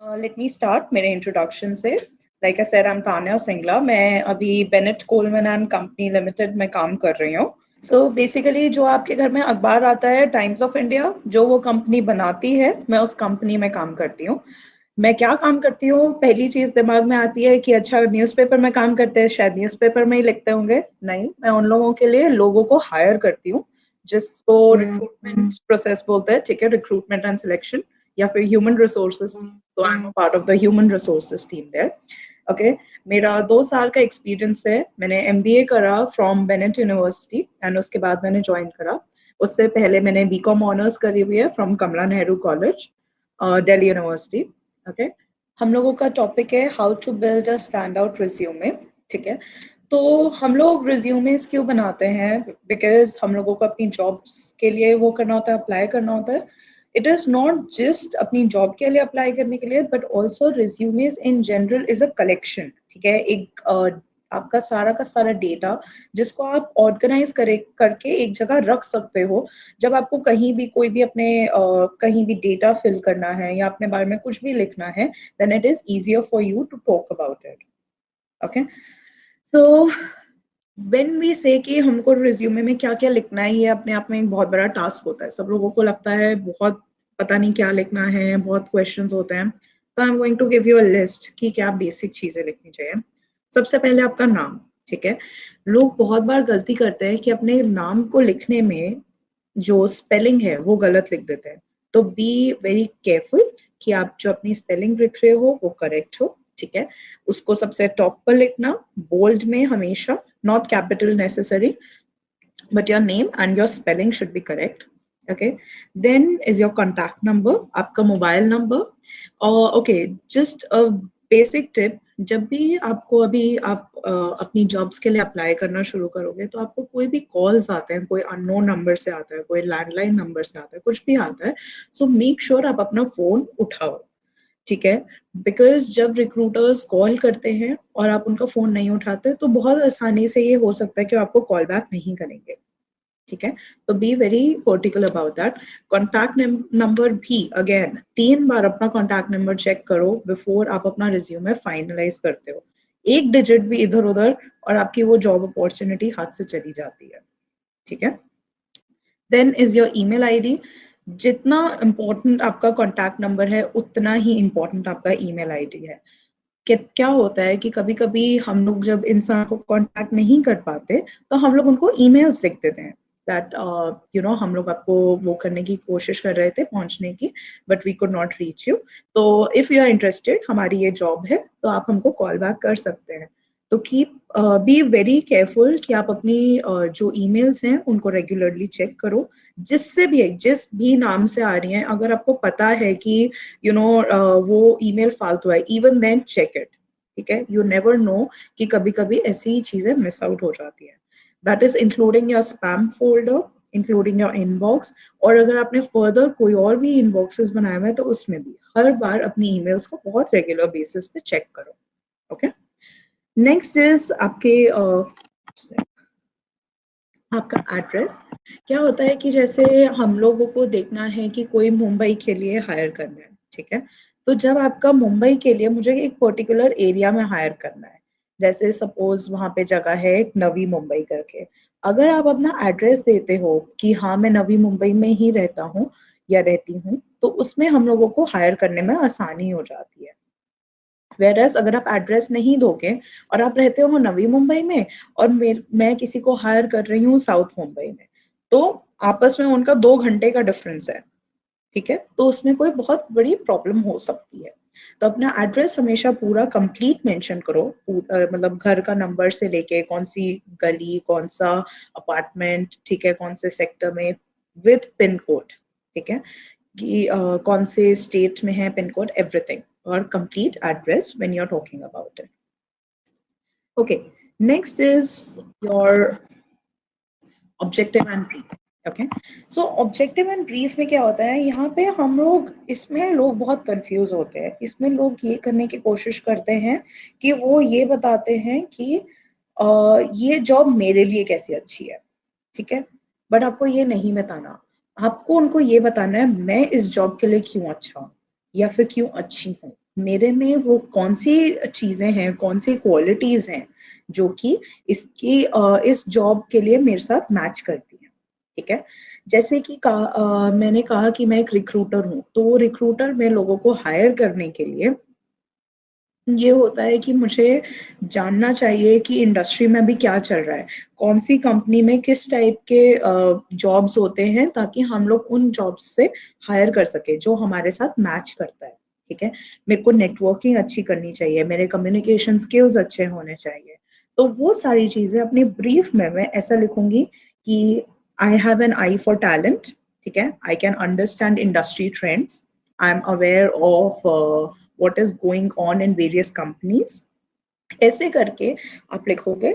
Let me start मेरे introduction से। Like I said, I am Tanya Singla. मैं अभी Bennett Coleman and company limited में काम कर रही हूँ। सो बेसिकली जो आपके घर में अखबार आता है, टाइम्स ऑफ इंडिया, जो वो कंपनी बनाती है, मैं उस कंपनी में काम करती हूँ। मैं क्या काम करती हूँ, पहली चीज दिमाग में आती है कि अच्छा न्यूज़पेपर में काम करते हैं, शायद न्यूज़पेपर में ही लिखते होंगे। नहीं, मैं उन लोगों के लिए लोगों को हायर करती हूँ, जिसको रिक्रूटमेंट प्रोसेस बोलते हैं। ठीक है, रिक्रूटमेंट एंड सिलेक्शन या फिर ह्यूमन रिसोर्सेज। तो I am a part of the human resources team there. Okay, मेरा 2 साल का एक्सपीरियंस है। मैंने एमबीए करा फ्रॉम बेनेट यूनिवर्सिटी एंड उसके बाद मैंने ज्वाइन करा। उससे पहले मैंने बीकॉम ऑनर्स करी हुई है from Kamla Nehru college, Delhi university. Okay, हम लोगों का टॉपिक है how to build a stand out resume. ठीक है, तो हम लोग रिज्यूमेस क्यों बनाते हैं? बिकॉज हम लोगों को अपनी जॉब्स के लिए वो करना होता है, अप्लाई करना होता है। इट इज नॉट जस्ट अपनी जॉब के लिए अप्लाई करने के लिए, but also resumes in general is a collection. ठीक है, एक आपका सारा का सारा डेटा जिसको आप ऑर्गेनाइज करके एक जगह रख सकते हो। जब आपको कहीं भी कोई भी अपने कहीं भी डेटा फिल करना है या अपने बारे में कुछ भी लिखना है, then it is easier for you to talk about it. Okay, so when we say कि हमको रिज्यूमे में क्या क्या लिखना है, ये अपने आप में एक बहुत बड़ा टास्क होता है। सब लोगों को लगता है बहुत पता नहीं क्या लिखना है, बहुत क्वेश्चंस होते हैं। तो I am going to give you a list कि क्या बेसिक चीजें लिखनी चाहिए। सबसे पहले आपका नाम। ठीक है, लोग बहुत बार गलती करते हैं कि अपने नाम को लिखने में जो स्पेलिंग है वो गलत लिख देते हैं। तो बी वेरी केयरफुल कि आप जो अपनी स्पेलिंग लिख रहे हो वो करेक्ट हो। ठीक है, उसको सबसे टॉप पर लिखना, बोल्ड में हमेशा, not capital necessary, but your name and your spelling should be correct. Okay, then is your contact number, आपका मोबाइल नंबर। और okay, just a basic tip, जब भी आपको अभी आप अपनी जॉब्स के लिए अप्लाई करना शुरू करोगे तो आपको कोई भी कॉल्स आते हैं, कोई अननोन नंबर से आता है, कोई लैंडलाइन नंबर से आता है, कुछ भी आता है, सो मेक श्योर आप अपना फोन उठाओ। ठीक है, बिकॉज जब रिक्रूटर्स कॉल करते हैं और आप उनका फोन नहीं उठाते तो बहुत आसानी से ये हो सकता है कि आपको कॉल बैक नहीं करेंगे। ठीक है, तो be very particular about that. Contact number भी अगेन 3 बार अपना कॉन्टैक्ट नंबर चेक करो बिफोर आप अपना रिज्यूमे फाइनलाइज करते हो। एक डिजिट भी इधर उधर और आपकी वो जॉब अपॉर्चुनिटी हाथ से चली जाती है। ठीक है, then is your email ID. जितना इम्पोर्टेंट आपका कॉन्टैक्ट नंबर है उतना ही इम्पोर्टेंट आपका ईमेल आईडी है। क्या होता है कि कभी कभी हम लोग जब इंसान को कांटेक्ट नहीं कर पाते तो हम लोग उनको ईमेल्स लिख देते हैं दैट हम लोग आपको वो करने की कोशिश कर रहे थे, पहुंचने की, but we could not reach you. तो इफ यू आर इंटरेस्टेड, हमारी ये जॉब है, तो आप हमको कॉल बैक कर सकते हैं। तो कीप बी वेरी केयरफुल कि आप अपनी जो ईमेल्स हैं उनको रेगुलरली चेक करो। जिस भी नाम से आ रही हैं, अगर आपको पता है कि वो ईमेल फालतू है, इवन देन चेक इट। ठीक है, यू नेवर नो कि कभी कभी ऐसी चीजें मिस आउट हो जाती है। That is including your spam folder, including your inbox. और अगर आपने फर्दर कोई और भी इनबॉक्सेस बनाए हुए हैं तो उसमें भी हर बार अपनी ईमेल्स को बहुत रेगुलर बेसिस पे चेक करो। ओके, नेक्स्ट इज आपका एड्रेस। क्या होता है कि जैसे हम लोगों को देखना है कि कोई मुंबई के लिए हायर करना है। ठीक है, तो जब आपका मुंबई के लिए मुझे एक पर्टिकुलर एरिया में हायर करना है, जैसे सपोज वहां पे जगह है एक नवी मुंबई करके, अगर आप अपना एड्रेस देते हो कि हाँ मैं नवी मुंबई में ही रहता हूँ या रहती हूँ, तो उसमें हम लोगों को हायर करने में आसानी हो जाती है। वेरएस अगर आप एड्रेस नहीं दोगे और आप रहते हो नवी मुंबई में और मैं किसी को हायर कर रही हूँ साउथ मुंबई में, तो आपस में उनका 2 घंटे का डिफरेंस है। ठीक है, तो उसमें कोई बहुत बड़ी प्रॉब्लम हो सकती है। तो अपना एड्रेस हमेशा पूरा कंप्लीट मेंशन करो, मतलब घर का नंबर से लेके कौन सी गली, कौन सा अपार्टमेंट, ठीक है, कौन से सेक्टर में, विद पिन कोड। ठीक है, कि कौन से स्टेट में है पिन कोड, एवरीथिंग, और complete address when you are talking about it. Okay, next is your objective and brief. Okay, so objective and brief में क्या होता है, यहाँ पे हम लोग, इसमें लोग बहुत कंफ्यूज होते हैं। इसमें लोग ये करने की कोशिश करते हैं कि वो ये बताते हैं कि ये जॉब मेरे लिए कैसी अच्छी है। ठीक है, बट आपको ये नहीं बताना। आपको उनको ये बताना है मैं इस जॉब के लिए क्यों अच्छा हूँ या फिर क्यों अच्छी हूँ। मेरे में वो कौन सी चीजें हैं, कौन सी क्वालिटीज हैं जो कि इस जॉब के लिए मेरे साथ मैच करती हैं। ठीक है, जैसे कि मैंने कहा कि मैं एक रिक्रूटर हूँ, तो रिक्रूटर में लोगों को हायर करने के लिए ये होता है कि मुझे जानना चाहिए कि इंडस्ट्री में अभी क्या चल रहा है, कौन सी कंपनी में किस टाइप के जॉब्स होते हैं, ताकि हम लोग उन जॉब्स से हायर कर सके जो हमारे साथ मैच करता है। ठीक है, मेरे को नेटवर्किंग अच्छी करनी चाहिए, मेरे कम्युनिकेशन स्किल्स अच्छे होने चाहिए। तो वो सारी चीजें अपनी ब्रीफ में मैं ऐसा लिखूंगी कि I have an I for talent. ठीक है, I can understand industry trends, I am aware of what is going on in various companies। ऐसे करके आप लिखोगे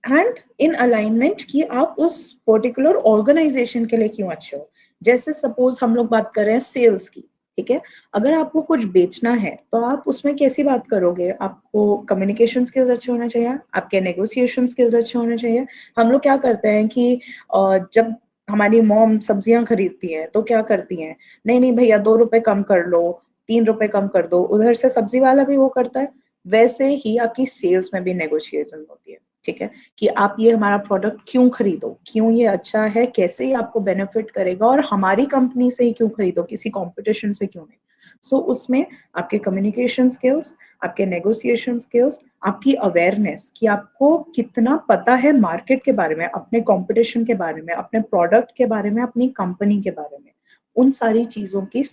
एंड इन अलाइनमेंट कि आप उस पर्टिकुलर ऑर्गेनाइजेशन के लिए क्यों अच्छे हो। जैसे सपोज हम लोग बात कर रहे हैं सेल्स की। ठीक है, अगर आपको कुछ बेचना है तो आप उसमें कैसी बात करोगे, आपको कम्युनिकेशन स्किल्स अच्छे होने चाहिए, आपके नेगोशिएशन स्किल्स अच्छे होने चाहिए। हम लोग क्या करते हैं कि जब हमारी मॉम सब्जियां खरीदती हैं तो क्या करती हैं, नहीं नहीं भैया 2 रुपए कम कर लो, 3 रुपए कम कर दो, उधर से सब्जी वाला भी वो करता है। वैसे ही आपकी सेल्स में भी नेगोशिएशन होती है। ठीक है, कि आप ये हमारा प्रोडक्ट क्यों खरीदो, क्यों ये अच्छा है, कैसे ये आपको बेनिफिट करेगा, और हमारी कंपनी से ही क्यों खरीदो, किसी कंपटीशन से क्यों नहीं। सो उसमें आपके कम्युनिकेशन स्किल्स, आपके नेगोशिएशन स्किल्स, आपकी अवेयरनेस कि आपको कितना पता है मार्केट के बारे में, अपने कंपटीशन के बारे में, अपने प्रोडक्ट के बारे में, अपनी कंपनी के बारे में, उन सारी चीजों की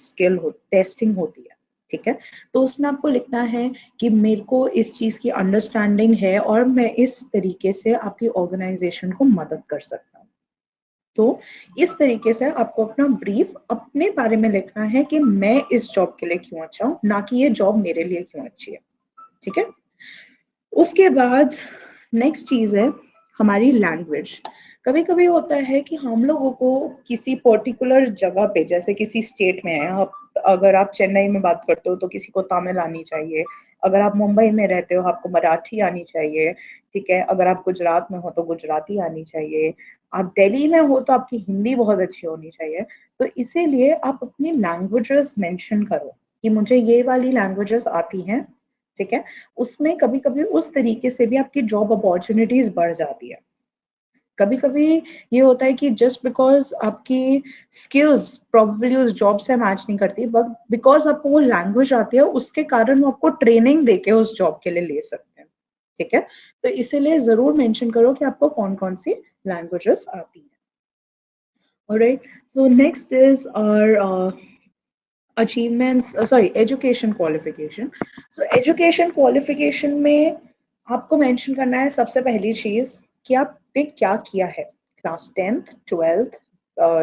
टेस्टिंग होती है। ठीक है, तो उसमें आपको लिखना है कि मेरे को इस चीज की अंडरस्टैंडिंग है और मैं इस तरीके से आपकी ऑर्गेनाइजेशन को मदद कर सकता हूँ। तो इस तरीके से आपको अपना ब्रीफ अपने बारे में लिखना है कि मैं इस जॉब के लिए क्यों अच्छा हूँ, ना कि ये जॉब मेरे लिए क्यों अच्छी है। ठीक है, उसके बाद नेक्स्ट चीज है हमारी लैंग्वेज। कभी कभी होता है कि हम लोगों को किसी पर्टिकुलर जगह पे, जैसे किसी स्टेट में है आप, अगर आप चेन्नई में बात करते हो तो किसी को तमिल आनी चाहिए, अगर आप मुंबई में रहते हो आपको मराठी आनी चाहिए। ठीक है, अगर आप गुजरात में हो तो गुजराती आनी चाहिए, आप दिल्ली में हो तो आपकी हिंदी बहुत अच्छी होनी चाहिए। तो इसीलिए आप अपनी लैंग्वेजेस मेंशन करो कि मुझे ये वाली लैंग्वेजेस आती हैं। ठीक है, उसमें कभी कभी उस तरीके से भी आपकी जॉब अपॉर्चुनिटीज बढ़ जाती है। कभी कभी ये होता है कि जस्ट बिकॉज आपकी स्किल्स प्रोबेबली उस जॉब से मैच नहीं करती, बट बिकॉज आपको वो लैंग्वेज आती है उसके कारण वो आपको ट्रेनिंग देके उस जॉब के लिए ले सकते हैं। ठीक है, तो इसीलिए जरूर मेंशन करो कि आपको कौन कौन सी लैंग्वेजेस आती हैं। Alright, so next is our achievements, sorry, education qualification. So education qualification में आपको मेंशन करना है सबसे पहली चीज कि आपने क्या किया है, class 10th 12th,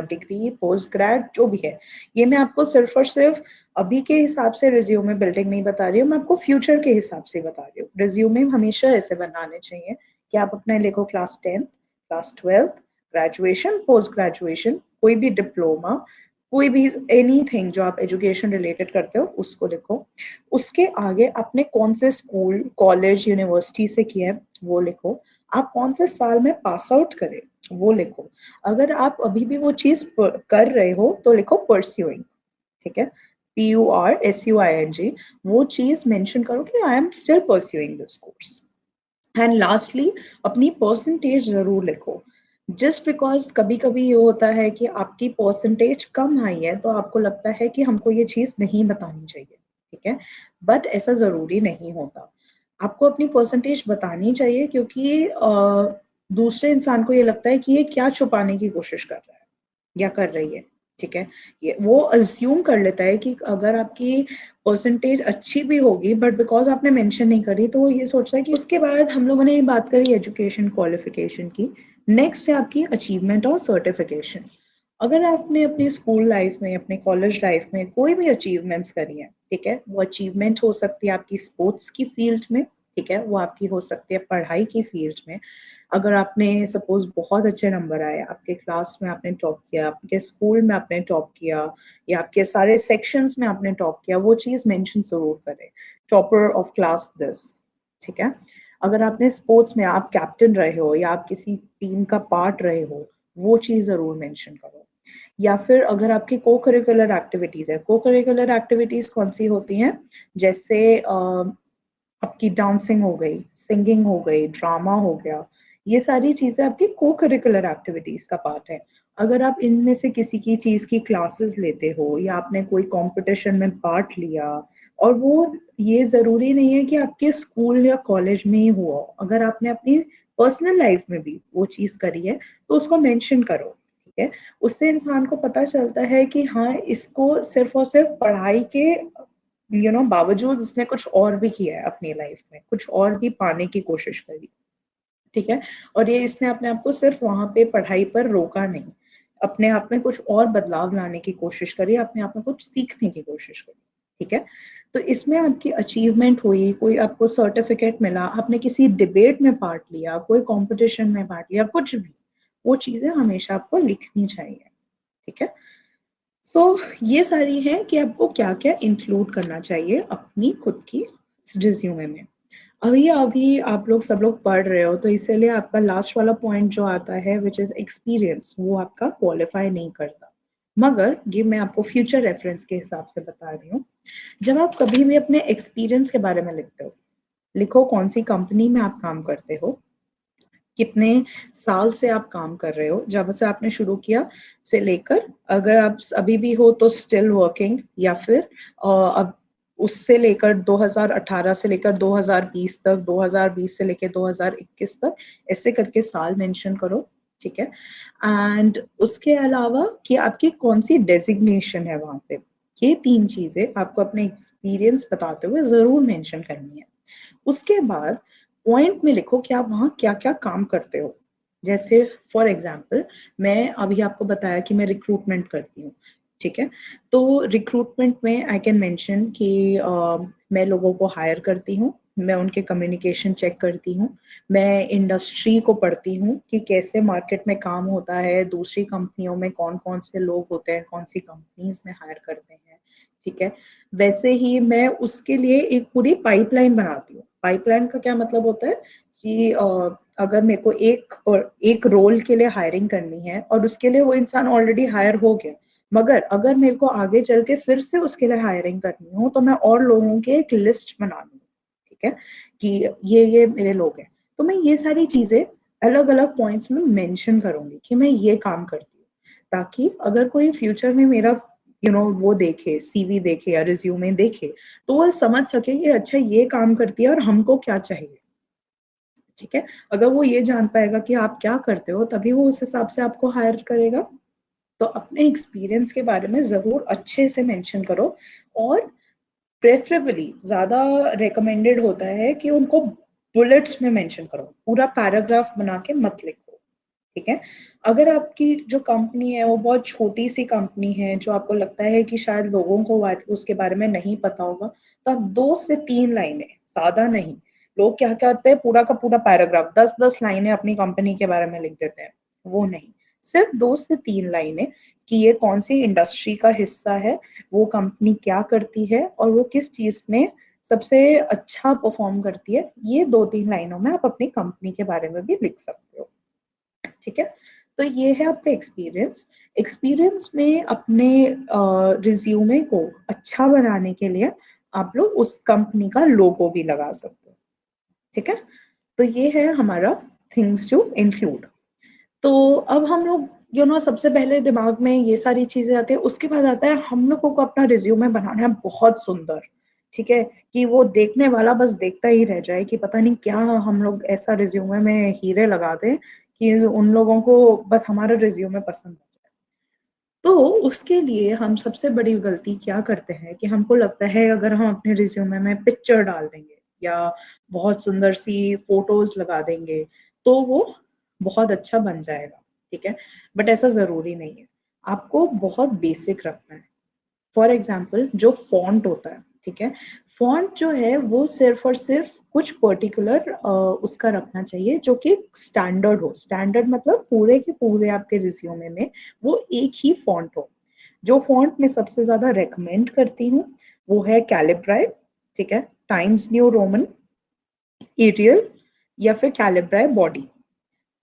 degree, post grade, जो भी है। ये मैं आपको सिर्फ और सिर्फ अभी के हिसाब से रिज्यूमे बिल्डिंग नहीं बता रही हूँ, मैं आपको फ्यूचर के हिसाब से बता रही हूँ। रिज्यूमे हमेशा ऐसे बनाने चाहिए कि आप अपने लिखो class 10th, class 12th, graduation, post graduation, कोई भी डिप्लोमा, कोई भी एनीथिंग जो आप एजुकेशन रिलेटेड करते हो उसको लिखो। उसके आगे आपने कौन से स्कूल, कॉलेज, यूनिवर्सिटी से किया है वो लिखो। आप कौन से साल में पास आउट करे वो लिखो। अगर आप अभी भी वो चीज कर रहे हो तो लिखो परस्यूइंग। ठीक है, PURSUING, वो चीज मेंशन करो कि I am still pursuing this course. And lastly अपनी परसेंटेज जरूर लिखो। जस्ट बिकॉज कभी कभी ये होता है कि आपकी परसेंटेज कम आई है तो आपको लगता है कि हमको ये चीज नहीं बतानी चाहिए। ठीक है, बट ऐसा जरूरी नहीं होता। आपको अपनी परसेंटेज बतानी चाहिए क्योंकि दूसरे इंसान को ये लगता है कि ये क्या छुपाने की कोशिश कर रहा है या कर रही है। ठीक है, ये वो अज्यूम कर लेता है कि अगर आपकी परसेंटेज अच्छी भी होगी बट बिकॉज आपने मेंशन नहीं करी तो वो ये सोचता है कि इसके बाद हम लोगों ने ये बात करी एजुकेशन क्वालिफिकेशन की। नेक्स्ट है आपकी अचीवमेंट और सर्टिफिकेशन। अगर आपने अपनी स्कूल लाइफ में, अपने कॉलेज लाइफ में कोई भी अचीवमेंट्स करी है, ठीक है, वो अचीवमेंट हो सकती है आपकी स्पोर्ट्स की फील्ड में। ठीक है, वो आपकी हो सकती है पढ़ाई की फील्ड में। अगर आपने सपोज बहुत अच्छे नंबर आए, आपके क्लास में आपने टॉप किया, आपके स्कूल में आपने टॉप किया, या आपके सारे सेक्शंस में आपने टॉप किया, वो चीज मेंशन जरूर करें, टॉपर ऑफ क्लास दिस। ठीक है, अगर आपने स्पोर्ट्स में आप कैप्टन रहे हो या आप किसी टीम का पार्ट रहे हो, वो चीज जरूर मेंशन करो। या फिर अगर आपकी को करिकुलर एक्टिविटीज है, को करिकुलर एक्टिविटीज कौन सी होती हैं, जैसे आपकी डांसिंग हो गई, सिंगिंग हो गई, ड्रामा हो गया, ये सारी चीजें आपकी को करिकुलर एक्टिविटीज का पार्ट है। अगर आप इनमें से किसी की चीज की क्लासेस लेते हो या आपने कोई कंपटीशन में पार्ट लिया, और वो ये जरूरी नहीं है कि आपके स्कूल या कॉलेज में ही हुआ हो, अगर आपने अपनी पर्सनल लाइफ में भी वो चीज करी है तो उसको मेंशन करो। ठीक है, उससे इंसान को पता चलता है कि हाँ, इसको सिर्फ और सिर्फ पढ़ाई के बावजूद इसने कुछ और भी किया है अपनी लाइफ में, कुछ और भी पाने की कोशिश करी। ठीक है, और ये इसने अपने आप को सिर्फ वहां पे पढ़ाई पर रोका नहीं, अपने आप में कुछ और बदलाव लाने की कोशिश करी, अपने आप में कुछ सीखने की कोशिश करी। ठीक है, तो इसमें आपकी अचीवमेंट हुई, कोई आपको सर्टिफिकेट मिला, आपने किसी डिबेट में पार्ट लिया, कोई कंपटीशन में पार्ट लिया, कुछ भी, वो चीजें हमेशा आपको लिखनी चाहिए। ठीक है, सो ये सारी है कि आपको क्या क्या इंक्लूड करना चाहिए अपनी खुद की रिज्यूमे में। अभी अभी आप लोग सब लोग पढ़ रहे हो, तो इसीलिए आपका लास्ट वाला पॉइंट जो आता है विच इज एक्सपीरियंस, वो आपका क्वालिफाई नहीं करता। मगर ये मैं आपको फ्यूचर रेफरेंस के हिसाब से बता रही हूँ। जब आप कभी भी अपने एक्सपीरियंस के बारे में लिखते हो, लिखो कौन सी कंपनी में आप काम करते हो, कितने साल से आप काम कर रहे हो, जब से आपने शुरू किया से लेकर, अगर आप अभी भी हो तो स्टिल वर्किंग, या फिर अब उससे लेकर 2018 से लेकर 2020 तक, 2020 से लेकर 2021 तक, ऐसे करके साल मेंशन करो। ठीक है, एंड उसके अलावा कि आपकी कौन सी डेजिग्नेशन है वहां पे, ये तीन चीजें आपको अपने एक्सपीरियंस बताते हुए जरूर मेंशन करनी है। उसके बाद पॉइंट में लिखो कि आप वहां क्या क्या काम करते हो। जैसे फॉर एग्जाम्पल, मैं अभी आपको बताया कि मैं रिक्रूटमेंट करती हूँ। ठीक है, तो रिक्रूटमेंट में आई कैन मेंशन कि मैं लोगों को हायर करती हूँ, मैं उनके कम्युनिकेशन चेक करती हूँ, मैं इंडस्ट्री को पढ़ती हूँ कि कैसे मार्केट में काम होता है, दूसरी कंपनियों में कौन कौन से लोग होते हैं, कौन सी कंपनीज में हायर करते हैं। ठीक है, वैसे ही मैं उसके लिए एक पूरी पाइपलाइन बनाती हूँ। पाइपलाइन का क्या मतलब होता है कि अगर मेरे को एक रोल के लिए हायरिंग करनी है और उसके लिए वो इंसान ऑलरेडी हायर हो गया, मगर अगर मेरे को आगे चल के फिर से उसके लिए हायरिंग करनी हो तो मैं और लोगों की एक लिस्ट बना लूँ। ठीक है, कि ये मेरे लोग हैं, तो मैं ये सारी चीजें अलग अलग पॉइंट्स में मेंशन करूंगी कि मैं ये काम करती हूँ, ताकि अगर कोई फ्यूचर में मेरा वो देखे, सीवी देखे या रिज्यूमे देखे, तो वो समझ सके कि अच्छा ये काम करती है और हमको क्या चाहिए। ठीक है, अगर वो ये जान पाएगा कि आप क्या करते हो, तभी वो उस हिसाब से आपको हायर करेगा। तो अपने एक्सपीरियंस के बारे में जरूर अच्छे से मेंशन करो, और प्रेफरेबली ज्यादा रिकमेंडेड होता है कि उनको बुलेट्स में मेंशन करो, पूरा पैराग्राफ बना के मत लिखो। ठीक है, अगर आपकी जो कंपनी है वो बहुत छोटी सी कंपनी है, जो आपको लगता है कि शायद लोगों को उसके बारे में नहीं पता होगा, तो आप 2 से 3 लाइनें, ज्यादा नहीं। लोग क्या करते हैं, पूरा का पूरा पैराग्राफ 10-10 लाइनें अपनी कंपनी के बारे में लिख देते हैं, वो नहीं, सिर्फ 2 से 3 लाइनें कि ये कौन सी इंडस्ट्री का हिस्सा है, वो कंपनी क्या करती है और वो किस चीज में सबसे अच्छा परफॉर्म करती है, ये 2-3 लाइनों में आप अपनी कंपनी के बारे में भी लिख सकते हो। ठीक है, तो ये है आपका एक्सपीरियंस। एक्सपीरियंस में अपने रिज्यूमे को अच्छा बनाने के लिए आप लोग उस कंपनी का लोगो भी लगा सकते हो। ठीक है, तो ये है हमारा थिंग्स टू इंक्लूड। तो अब हम लोग सबसे पहले दिमाग में ये सारी चीजें आती है, उसके बाद आता है हम लोगों को अपना रिज्यूमे बनाना है बहुत सुंदर। ठीक है, कि वो देखने वाला बस देखता ही रह जाए कि पता नहीं क्या हम लोग ऐसा रिज्यूमे में हीरे लगा दें कि उन लोगों को बस हमारा रिज्यूमे पसंद आ जाए। तो उसके लिए हम सबसे बड़ी गलती क्या करते हैं कि हमको लगता है अगर हम अपने रिज्यूमे में पिक्चर डाल देंगे या बहुत सुंदर सी फोटोज लगा देंगे तो वो बहुत अच्छा बन जाएगा। ठीक है, बट ऐसा जरूरी नहीं है, आपको बहुत बेसिक रखना है। फॉर एग्जाम्पल, जो फॉन्ट होता है, ठीक है, फॉन्ट जो है वो सिर्फ और सिर्फ कुछ पर्टिकुलर उसका रखना चाहिए जो कि स्टैंडर्ड हो। स्टैंडर्ड मतलब पूरे के पूरे आपके रिज्यूमे में वो एक ही फॉन्ट हो। जो फॉन्ट मैं सबसे ज्यादा रेकमेंड करती हूँ वो है कैलिब्राई। ठीक है, टाइम्स न्यू रोमन, एरियल, या फिर कैलिब्राई बॉडी।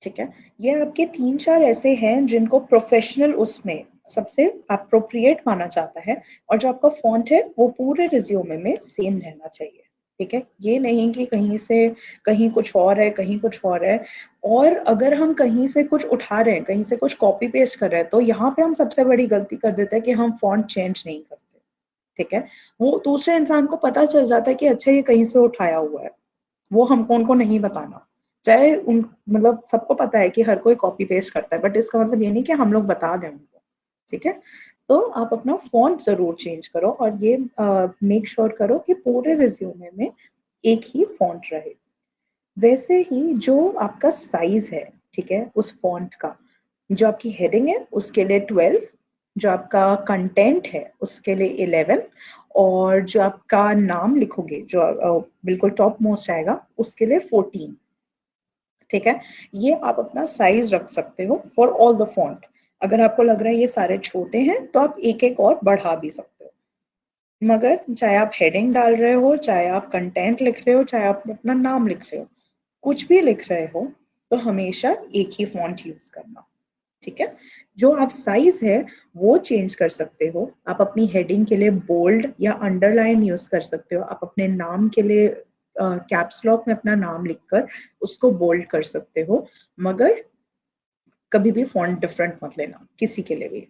ठीक है, ये आपके 3-4 ऐसे हैं जिनको प्रोफेशनल उसमें सबसे अप्रोप्रिएट माना जाता है और जो आपका फॉन्ट है वो पूरे रिज्यूमे में सेम रहना चाहिए। ठीक है, ये नहीं कि कहीं से कहीं कुछ और है, कहीं कुछ और है। और अगर हम कहीं से कुछ उठा रहे हैं, कहीं से कुछ कॉपी पेस्ट कर रहे हैं, तो यहाँ पे हम सबसे बड़ी गलती कर देते हैं कि हम फॉन्ट चेंज नहीं करते। ठीक है, वो दूसरे इंसान को पता चल जाता है कि अच्छा ये कहीं से उठाया हुआ है, वो हमको उनको नहीं बताना। चाहे उन मतलब सबको पता है कि हर कोई कॉपी पेस्ट करता है, बट इसका मतलब ये नहीं कि हम लोग बता दें उनको। ठीक है, तो आप अपना फॉन्ट जरूर चेंज करो और ये मेक श्योर करो कि पूरे रिज्यूमे में एक ही फॉन्ट रहे। वैसे ही जो आपका साइज है, ठीक है, उस फॉन्ट का, जो आपकी हेडिंग है उसके लिए 12, जो आपका कंटेंट है उसके लिए 11, और जो आपका नाम लिखोगे जो बिल्कुल टॉप मोस्ट आएगा उसके लिए 14। ठीक है, ये आप अपना साइज रख सकते हो फॉर ऑल द फॉन्ट। अगर आपको लग रहा है ये सारे छोटे हैं तो आप एक एक और बढ़ा भी सकते हो। मगर चाहे आप हेडिंग डाल रहे हो, चाहे आप कंटेंट लिख रहे हो, चाहे आप अपना नाम लिख रहे हो, कुछ भी लिख रहे हो, तो हमेशा एक ही फॉन्ट यूज करना। ठीक है, जो आप साइज है वो चेंज कर सकते हो। आप अपनी हेडिंग के लिए बोल्ड या अंडरलाइन यूज कर सकते हो। आप अपने नाम के लिए कैप्स लॉक में अपना नाम लिखकर उसको बोल्ड कर सकते हो। मगर कभी भी फॉन्ट डिफरेंट मत लेना किसी के लिए भी।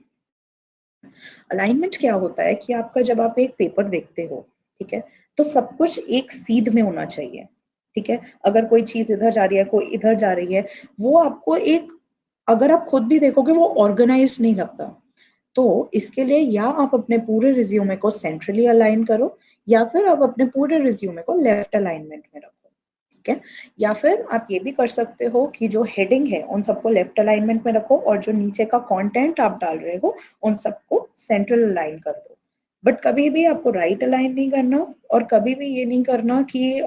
अलाइनमेंट क्या होता है कि आपका जब आप एक पेपर देखते हो, ठीक है, तो सब कुछ एक सीध में होना चाहिए। ठीक है, अगर कोई चीज इधर जा रही है, कोई इधर जा रही है, वो आपको एक, अगर आप खुद भी देखोगे वो ऑर्गेनाइज नहीं लगता। तो इसके लिए या आप अपने पूरे रिज्यूमे को सेंट्रली अलाइन करो, या फिर आप अपने पूरे रिज्यूमे को लेफ्ट अलाइनमेंट में रखो। ठीक है, या फिर आप ये भी कर सकते हो कि जो हेडिंग है उन सबको लेफ्ट अलाइनमेंट में रखो और जो नीचे का कंटेंट आप डाल रहे हो उन सबको सेंट्रल अलाइन कर दो। बट कभी भी आपको राइट अलाइन नहीं करना, और कभी भी ये नहीं करना कि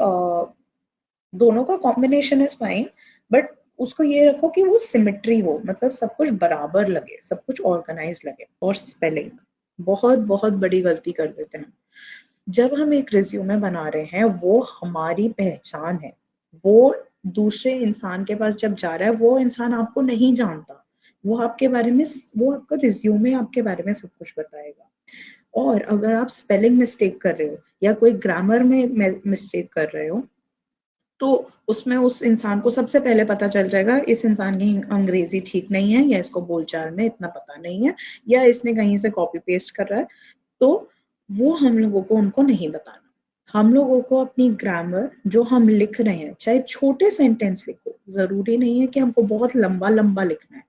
दोनों का कॉम्बिनेशन इज फाइन, बट उसको ये रखो कि वो सिमेट्री हो, मतलब सब कुछ बराबर लगे, सब कुछ ऑर्गेनाइज लगे। और स्पेलिंग बहुत बहुत बड़ी गलती कर देते हैं। जब हम एक रिज्यूमे बना रहे हैं वो हमारी पहचान है। वो दूसरे इंसान के पास जब जा रहा है वो इंसान आपको नहीं जानता, वो आपके बारे में, वो आपका रिज्यूमे आपके बारे में सब कुछ बताएगा। और अगर आप स्पेलिंग मिस्टेक कर रहे हो या कोई ग्रामर में मिस्टेक कर रहे हो, तो उसमें उस इंसान को सबसे पहले पता चल जाएगा इस इंसान की अंग्रेजी ठीक नहीं है, या इसको बोलचाल में इतना पता नहीं है, या इसने कहीं से कॉपी पेस्ट कर रहा है। तो वो हम लोगों को उनको नहीं बताना। हम लोगों को अपनी ग्रामर जो हम लिख रहे हैं, चाहे छोटे सेंटेंस लिखो, जरूरी नहीं है कि हमको बहुत लंबा लंबा लिखना है,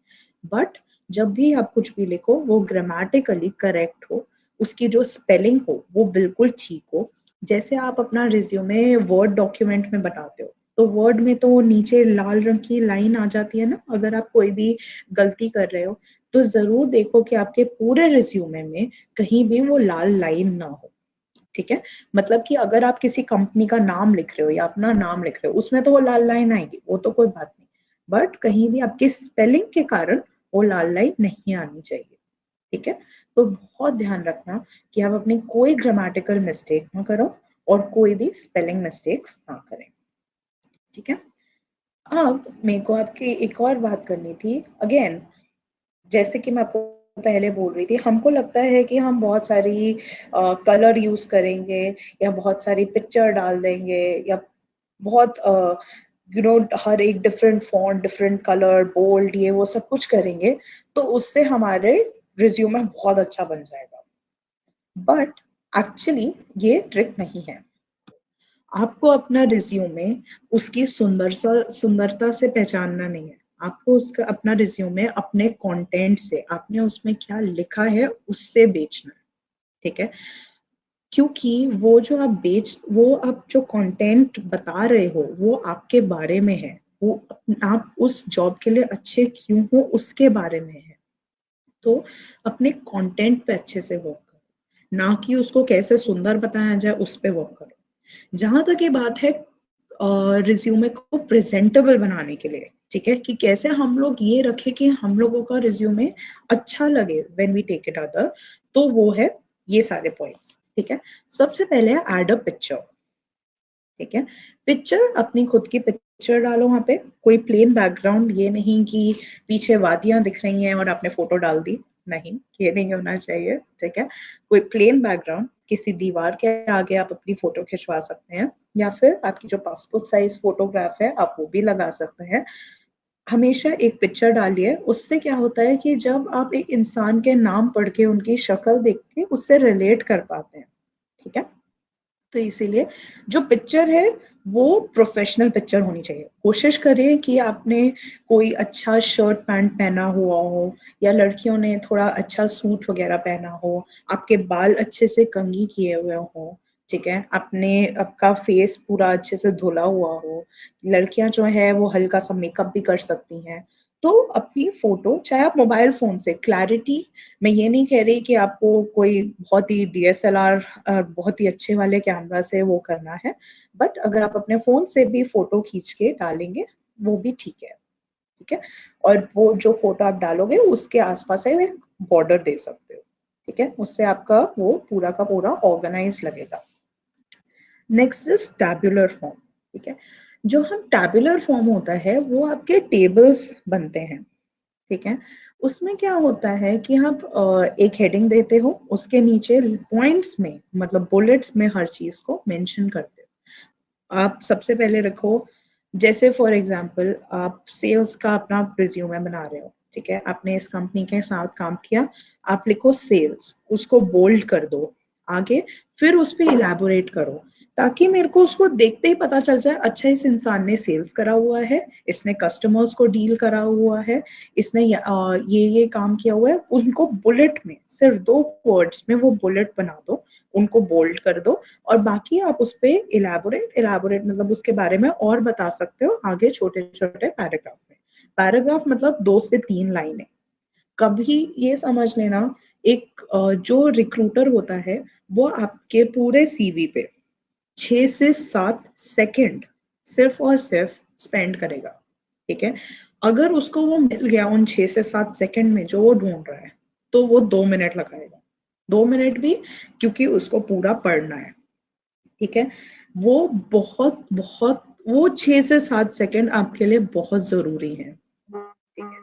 बट जब भी आप कुछ भी लिखो वो ग्रामेटिकली करेक्ट हो, उसकी जो स्पेलिंग हो वो बिल्कुल ठीक हो। जैसे आप अपना रिज्यूमे वर्ड डॉक्यूमेंट में बनाते हो, तो वर्ड में तो नीचे लाल रंग की लाइन आ जाती है ना, अगर आप कोई भी गलती कर रहे हो, तो जरूर देखो कि आपके पूरे रिज्यूमे में कहीं भी वो लाल लाइन ना हो। ठीक है, मतलब कि अगर आप किसी कंपनी का नाम लिख रहे हो या अपना नाम लिख रहे हो, उसमें तो वो लाल लाइन आएगी, वो तो कोई बात नहीं, बट कहीं भी आपकी स्पेलिंग के कारण वो लाल लाइन नहीं आनी चाहिए। ठीक है, तो बहुत ध्यान रखना कि आप अपनी कोई ग्रामेटिकल मिस्टेक ना करो और कोई भी स्पेलिंग मिस्टेक्स ना करें। ठीक है, अब मेरे को आपकी एक और बात करनी थी। अगेन, जैसे कि मैं आपको पहले बोल रही थी, हमको लगता है कि हम बहुत सारी कलर यूज करेंगे या बहुत सारी पिक्चर डाल देंगे या बहुत हर एक different font, different colour, bold, ये वो सब कुछ करेंगे तो उससे हमारे रिज्यूमे बहुत अच्छा बन जाएगा। बट एक्चुअली ये ट्रिक नहीं है। आपको अपना रिज्यूमे उसकी सुंदरता से पहचानना नहीं है। आपको उसका अपना रिज्यूमे अपने कंटेंट से, आपने उसमें क्या लिखा है उससे बेचना है। ठीक है, क्योंकि वो आप जो कंटेंट बता रहे हो वो आपके बारे में है, वो आप उस जॉब के लिए अच्छे क्यों हो उसके बारे में है। तो अपने कंटेंट पे अच्छे से वर्क करो, ना कि उसको कैसे सुंदर बताया जाए उस पे वर्क करो। जहां तक ये बात है रिज्यूमे को प्रेजेंटेबल बनाने के लिए, ठीक है, कि कैसे हम लोग ये रखें कि हम लोगों का रिज्यूमे अच्छा लगे when we take it other, तो वो है ये सारे पॉइंट्स। ठीक है, सबसे पहले ऐड अ पिक्चर। ठीक है, पिक्चर अपनी खुद की पिक्चर डालो वहां पे, कोई प्लेन बैकग्राउंड, ये नहीं कि पीछे वादियां दिख रही हैं और आपने फोटो डाल दी। नहीं, ये नहीं होना चाहिए, ठीक है। कोई प्लेन बैकग्राउंड, किसी दीवार के आगे आप अपनी फोटो खिंचवा सकते हैं, या फिर आपकी जो पासपोर्ट साइज फोटोग्राफ है आप वो भी लगा सकते हैं। हमेशा एक पिक्चर डालिए, उससे क्या होता है कि जब आप एक इंसान के नाम पढ़ के उनकी शक्ल देख के उससे रिलेट कर पाते हैं, ठीक है। तो इसीलिए जो पिक्चर है वो प्रोफेशनल पिक्चर होनी चाहिए। कोशिश करिए कि आपने कोई अच्छा शर्ट पैंट पहना हुआ हो, या लड़कियों ने थोड़ा अच्छा सूट वगैरह पहना हो, आपके बाल अच्छे से कंघी किए हुए हो, ठीक है, आपने आपका फेस पूरा अच्छे से धुला हुआ हो। लड़कियां जो है वो हल्का सा मेकअप भी कर सकती हैं। तो अपनी फोटो चाहे आप मोबाइल फोन से क्लैरिटी, मैं ये नहीं कह रही कि आपको कोई बहुत ही डीएसएलआर बहुत ही अच्छे वाले कैमरा से वो करना है, बट अगर आप अपने फोन से भी फोटो खींच के डालेंगे वो भी ठीक है, ठीक है। और वो जो फोटो आप डालोगे उसके आसपास है एक बॉर्डर दे सकते हो, ठीक है, उससे आपका वो पूरा का पूरा ऑर्गेनाइज लगेगा। नेक्स्ट इज टैबुलर फॉर्म, ठीक है। जो हम टैबुलर फॉर्म होता है वो आपके टेबल्स बनते हैं, ठीक है। उसमें क्या होता है कि आप एक हेडिंग देते हो, उसके नीचे पॉइंट्स में मतलब बुलेट्स में हर चीज को मेंशन करते हो। आप सबसे पहले रखो, जैसे फॉर एग्जांपल आप सेल्स का अपना रिज्यूमे बना रहे हो, ठीक है, आपने इस कंपनी के साथ काम किया, आप लिखो सेल्स, उसको बोल्ड कर दो आगे, फिर उस पर इलेबोरेट करो, ताकि मेरे को उसको देखते ही पता चल जाए, अच्छा इस इंसान ने सेल्स करा हुआ है, इसने कस्टमर्स को डील करा हुआ है, इसने ये काम किया हुआ है। उनको बुलेट में सिर्फ 2 वर्ड्स में वो बुलेट बना दो, उनको बोल्ड कर दो, और बाकी आप उस पर इलेबोरेट मतलब उसके बारे में और बता सकते हो आगे छोटे छोटे पैराग्राफ में। पैराग्राफ मतलब 2 से 3 लाइनें। कभी ये समझ लेना, एक जो रिक्रूटर होता है वो आपके पूरे सीवी पे 6 से 7 सेकंड सिर्फ और सिर्फ स्पेंड करेगा, ठीक है। अगर उसको वो मिल गया उन 6 से 7 सेकंड में जो वो ढूंढ रहा है, तो वो 2 मिनट लगाएगा, 2 मिनट भी, क्योंकि उसको पूरा पढ़ना है, ठीक है। वो बहुत बहुत वो 6 से 7 सेकंड आपके लिए बहुत जरूरी है, ठीक है।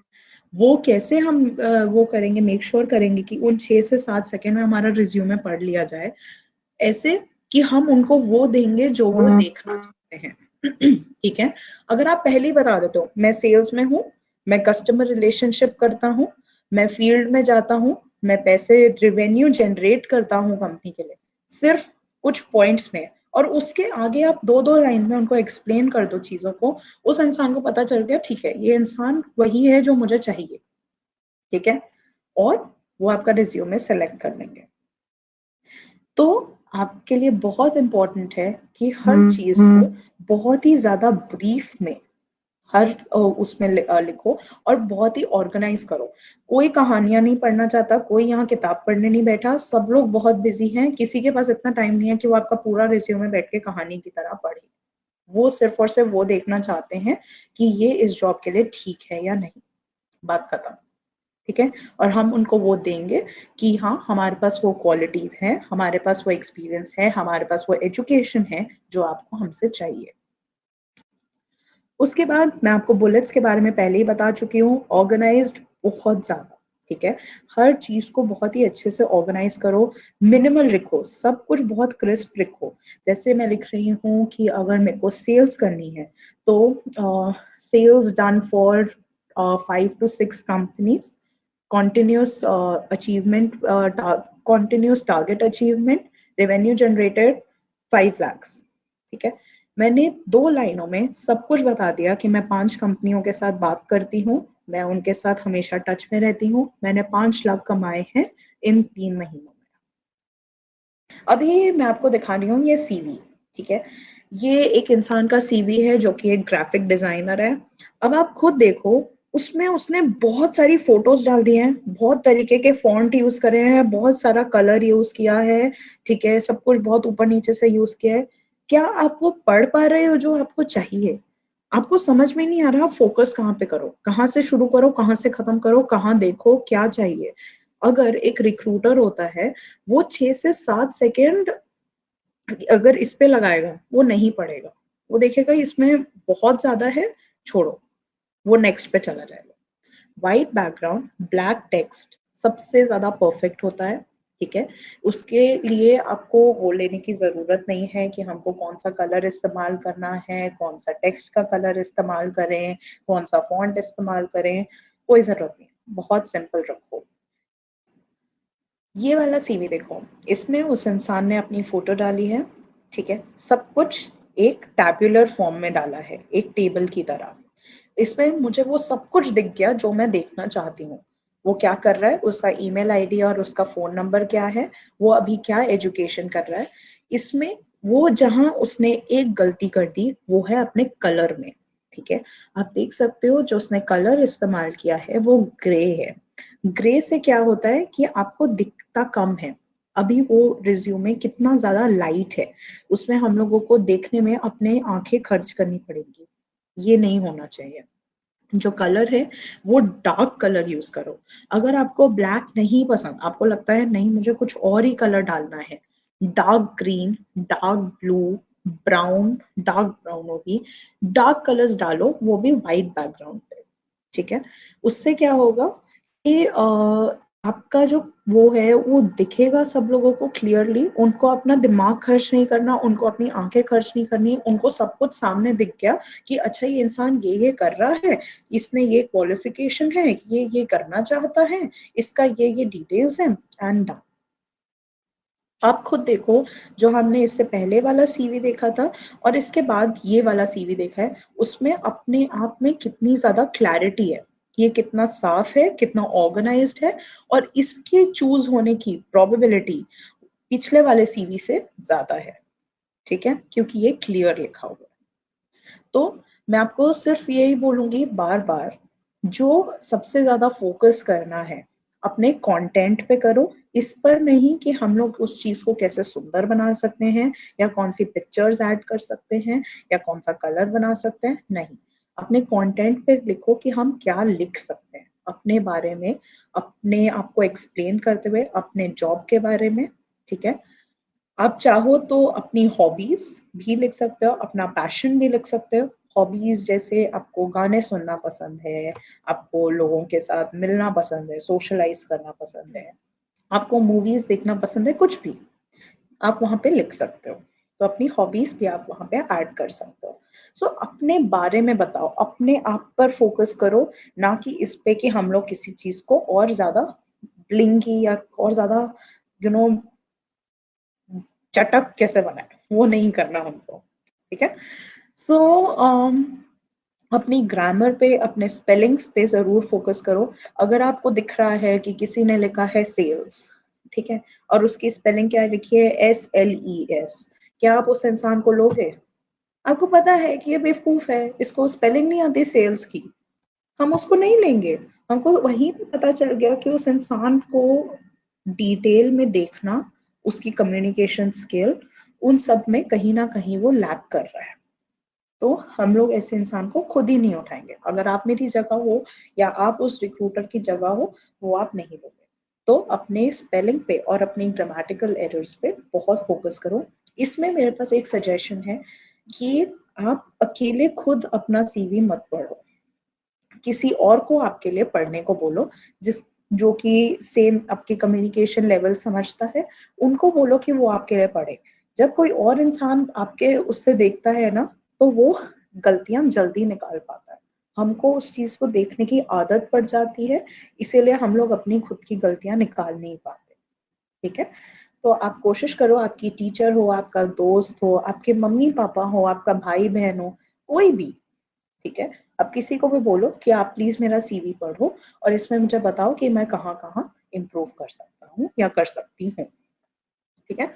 वो कैसे हम वो करेंगे, मेक श्योर करेंगे कि उन 6 से 7 सेकंड में हमारा रिज्यूमे पढ़ लिया जाए, ऐसे कि हम उनको वो देंगे जो वो देखना चाहते हैं, ठीक है। अगर आप पहले ही बता देते हो मैं सेल्स में हूँ, मैं कस्टमर रिलेशनशिप करता हूँ, मैं फील्ड में जाता हूँ, मैं पैसे रेवेन्यू जनरेट करता हूँ कंपनी के लिए, सिर्फ कुछ पॉइंट्स में, और उसके आगे आप 2 2 लाइन में उनको एक्सप्लेन कर दो चीजों को, उस इंसान को पता चल गया, ठीक है ये इंसान वही है जो मुझे चाहिए, ठीक है, और वो आपका रिज्यूमे सेलेक्ट कर लेंगे। तो आपके लिए बहुत इंपॉर्टेंट है कि हर चीज को बहुत ही ज्यादा ब्रीफ में हर उसमें लिखो, और बहुत ही ऑर्गेनाइज करो। कोई कहानियां नहीं पढ़ना चाहता, कोई यहाँ किताब पढ़ने नहीं बैठा, सब लोग बहुत बिजी हैं, किसी के पास इतना टाइम नहीं है कि वो आपका पूरा रिज्यूमे बैठ के कहानी की तरह पढ़े। वो सिर्फ और सिर्फ वो देखना चाहते हैं कि ये इस जॉब के लिए ठीक है या नहीं, बात खत्म, ठीक है। और हम उनको वो देंगे कि हाँ हमारे पास वो क्वालिटीज हैं, हमारे पास वो एक्सपीरियंस है, हमारे पास वो एजुकेशन है जो आपको हमसे चाहिए। उसके बाद मैं आपको बुलेट्स के बारे में पहले ही बता चुकी हूँ, ऑर्गेनाइज्ड बहुत ज्यादा, ठीक है। हर चीज को बहुत ही अच्छे से ऑर्गेनाइज करो, मिनिमल लिखो, सब कुछ बहुत क्रिस्प लिखो। जैसे मैं लिख रही हूँ कि अगर मेरे को सेल्स करनी है, तो sales done for 5 to 6 companies, continuous achievement, continuous target achievement, revenue generated 5 lakhs, ठीक है। मैंने 2 लाइनों में सब कुछ बता दिया कि मैं 5 कंपनियों के साथ बात करती हूँ, मैं उनके साथ हमेशा टच में रहती हूँ, मैंने 5 लाख कमाए हैं इन 3 महीनों में। अभी मैं आपको दिखा रही हूँ ये सीवी, ठीक है। ये एक इंसान का सीवी है जो कि एक ग्राफिक डिजाइनर है। अब आप खुद देखो, उसमें उसने बहुत सारी फोटोज डाल दी हैं, बहुत तरीके के फॉन्ट यूज करे हैं, बहुत सारा कलर यूज किया है, ठीक है, सब कुछ बहुत ऊपर नीचे से यूज किया है। क्या आप वो पढ़ पा रहे हो जो आपको चाहिए? आपको समझ में नहीं आ रहा, फोकस कहाँ पे करो, कहाँ से शुरू करो, कहाँ से खत्म करो, कहाँ देखो क्या चाहिए। अगर एक रिक्रूटर होता है, वो 6 से 7 सेकेंड अगर इस पे लगाएगा वो नहीं पड़ेगा, वो देखेगा इसमें बहुत ज्यादा है, छोड़ो, वो नेक्स्ट पे चला जाएगा। व्हाइट बैकग्राउंड, ब्लैक टेक्स्ट, सबसे ज्यादा परफेक्ट होता है। ठीक है, उसके लिए आपको वो लेने की जरूरत नहीं है कि हमको कौन सा कलर इस्तेमाल करना है, कौन सा टेक्स्ट का कलर इस्तेमाल करें, कौन सा फॉन्ट इस्तेमाल करें, कोई जरूरत नहीं, बहुत सिंपल रखो। ये वाला सीवी देखो, इसमें उस इंसान ने अपनी फोटो डाली है। ठीक है, सब कुछ एक टैब्यूलर फॉर्म में डाला है, एक टेबल की तरह। इसमें मुझे वो सब कुछ दिख गया जो मैं देखना चाहती हूँ। वो क्या कर रहा है, उसका ईमेल आईडी और उसका फोन नंबर क्या है, वो अभी क्या एजुकेशन कर रहा है। इसमें वो जहां उसने एक गलती कर दी वो है अपने कलर में। ठीक है, आप देख सकते हो जो उसने कलर इस्तेमाल किया है वो ग्रे है। ग्रे से क्या होता है कि आपको दिखता कम है। अभी वो रिज्यूमे कितना ज्यादा लाइट है, उसमें हम लोगों को देखने में अपने आंखें खर्च करनी पड़ेगी, ये नहीं होना चाहिए। जो कलर है वो डार्क कलर यूज करो। अगर आपको ब्लैक नहीं पसंद, आपको लगता है नहीं मुझे कुछ और ही कलर डालना है, dark green, dark blue, brown, dark brown होगी, डार्क कलर्स डालो, वो भी वाइट बैकग्राउंड पे। ठीक है, उससे क्या होगा कि आपका जो वो है वो दिखेगा सब लोगों को क्लियरली, उनको अपना दिमाग खर्च नहीं करना, उनको अपनी आंखें खर्च नहीं करनी, उनको सब कुछ सामने दिख गया कि अच्छा ये इंसान ये कर रहा है, इसने ये क्वालिफिकेशन है, ये करना चाहता है, इसका ये डिटेल्स हैं, एंड डन। आप खुद देखो, जो हमने इससे पहले वाला सीवी देखा था और इसके बाद ये वाला सीवी देखा है, उसमें अपने आप में कितनी ज्यादा क्लैरिटी है, ये कितना साफ है, कितना ऑर्गेनाइज्ड है, और इसके चूज होने की प्रोबेबिलिटी पिछले वाले सीवी से ज्यादा है। ठीक है, क्योंकि ये क्लियर लिखा हुआ है। तो मैं आपको सिर्फ यही बोलूंगी बार बार, जो सबसे ज्यादा फोकस करना है अपने कंटेंट पे करो, इस पर नहीं कि हम लोग उस चीज को कैसे सुंदर बना सकते हैं, या कौन सी पिक्चर्स ऐड कर सकते हैं, या कौन सा कलर बना सकते हैं, नहीं। अपने कंटेंट पे लिखो कि हम क्या लिख सकते हैं अपने बारे में, अपने आप को एक्सप्लेन करते हुए, अपने जॉब के बारे में। ठीक है, आप चाहो तो अपनी हॉबीज भी लिख सकते हो, अपना पैशन भी लिख सकते हो। हॉबीज जैसे आपको गाने सुनना पसंद है, आपको लोगों के साथ मिलना पसंद है, सोशलाइज करना पसंद है, आपको मूवीज देखना पसंद है, कुछ भी आप वहां पे लिख सकते हो। तो अपनी हॉबीज भी आप वहां पे ऐड कर सकते हो। सो अपने बारे में बताओ, अपने आप पर फोकस करो, ना कि इस पे कि हम लोग किसी चीज को और ज्यादा ब्लिंगी या और ज्यादा यू नो चटक कैसे बनाए, वो नहीं करना हमको। ठीक है, सो अपनी ग्रामर पे, अपने स्पेलिंग्स पे जरूर फोकस करो। अगर आपको दिख रहा है कि किसी ने लिखा है सेल्स, ठीक है, और उसकी स्पेलिंग क्या लिखी है, SLES, क्या आप उस इंसान को लोगे? आपको पता है कि ये बेवकूफ है, इसको स्पेलिंग नहीं आती सेल्स की, हम उसको नहीं लेंगे। हमको वहीं पे पता चल गया कि उस इंसान को डिटेल में देखना, उसकी कम्युनिकेशन स्किल, उन सब में कहीं ना कहीं वो लैक कर रहा है। तो हम लोग ऐसे इंसान को खुद ही नहीं उठाएंगे। अगर आप मेरी जगह हो या आप उस रिक्रूटर की जगह हो, वो आप नहीं लोगे। तो अपने स्पेलिंग पे और अपनी ग्रामेटिकल एरर्स पे बहुत फोकस करो। इसमें मेरे पास एक सजेशन है कि आप अकेले खुद अपना सीवी मत पढ़ो, किसी और को आपके लिए पढ़ने को बोलो, जिस जो कि सेम आपकी कम्युनिकेशन लेवल समझता है, उनको बोलो कि वो आपके लिए पढ़े। जब कोई और इंसान आपके उससे देखता है ना, तो वो गलतियां जल्दी निकाल पाता है। हमको उस चीज को देखने की आदत पड़ जाती है, इसीलिए हम लोग अपनी खुद की गलतियां निकाल नहीं पाते। ठीक है, तो आप कोशिश करो, आपकी टीचर हो, आपका दोस्त हो, आपके मम्मी पापा हो, आपका भाई बहन हो, कोई भी, ठीक है, अब किसी को भी बोलो कि आप प्लीज मेरा सीवी पढ़ो और इसमें मुझे बताओ कि मैं कहाँ कहाँ इम्प्रूव कर सकता हूँ या कर सकती हूँ। ठीक है,